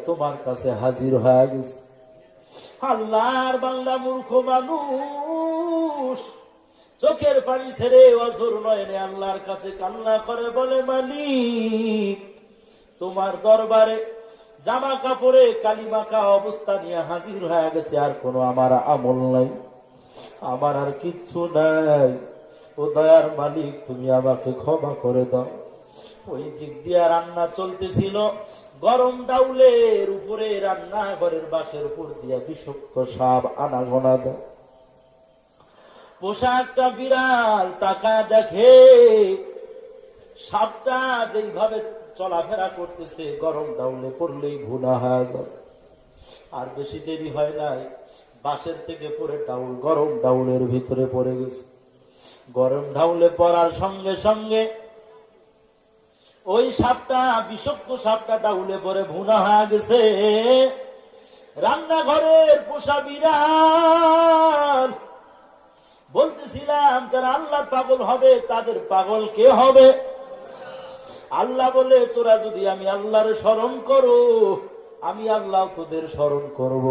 তোমার কাছে হাজির হয়ে গেছে। আল্লাহর বান্দা মূর্খ মানুষ চোখের পানি ছেড়ে অঝোর নয়নে আল্লাহর কাছে কান্না করে বলে, মালিক তোমার দরবারে জামা কাপড়ে কালিমাকা অবস্থা নিয়ে হাজির হয়ে গেছে, আর কোনো আমার আমল নাই, আমার আর কিচ্ছু নাই। ও দয়ার মালিক তুমি আমাকে ক্ষমা করে দাও। ওই দিক দিয়ে রান্না চলতেছিল, গরম ডাউলের উপরে রান্না ঘরের বাঁশের উপর দিয়ে বিষাক্ত সাপ আনাগোনা দেয়। পোশাকটা বিড়াল টাকা দেখে সাপটা যেইভাবে চলাফেরা করতেছে গরম ডাউলে পড়লেই ভুনা হয়ে যায়। আর বেশি দেরি হয় নাই, বাঁশের থেকে পড়ে ডাউল গরম ডাউলের ভিতরে পড়ে গেছে। গরম ডাউলে পড়ার সঙ্গে সঙ্গে ওই সাপটা বিষাক্ত সাপটা ডাউলে পরে ভুনা হয়ে গেছে। রান্নাঘরের পোষা বিড়াল বলতেছিলাম যারা আল্লাহ পাগল হবে তাদের পাগল কে হবে? আল্লাহ বলে, তোরা যদি আমি আল্লাহর স্মরণ করো আমি আল্লাহ তোদের স্মরণ করব।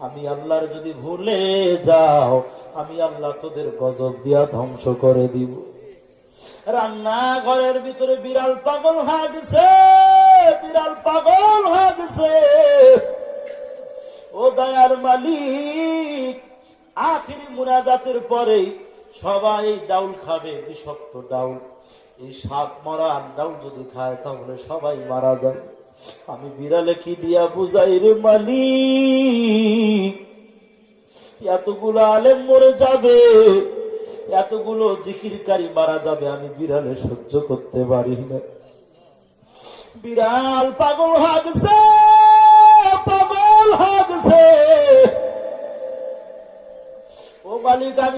আমি আল্লাহর যদি ভুলে যাও আমি আল্লাহ তোদের গজব দিয়া ধ্বংস করে দিব। রান্নাঘরের ভিতরে বিড়াল পাগল হয়ে গেছে, বিড়াল পাগল হয়ে গেছে। ও দয়ার মালিক, আখিরি মুনাজাতের পরে সবাই ডাউল খাবে, বিষাক্ত ডাউল। এই সাপ মারা ডাউল যদি খায় তাহলে সবাই মারা যায়। আমি বিড়ালে কি দিয়া বুঝাই রে মালিক? এতগুলো আলেম মরে যাবে, এতগুলো জিকিরকারী মারা যাবে, আমি বিড়ালে সহ্য করতে পারি না। বিড়াল পাগল হয়ে গেছে, পাগল হয়ে গেছে। ও মালিক আমি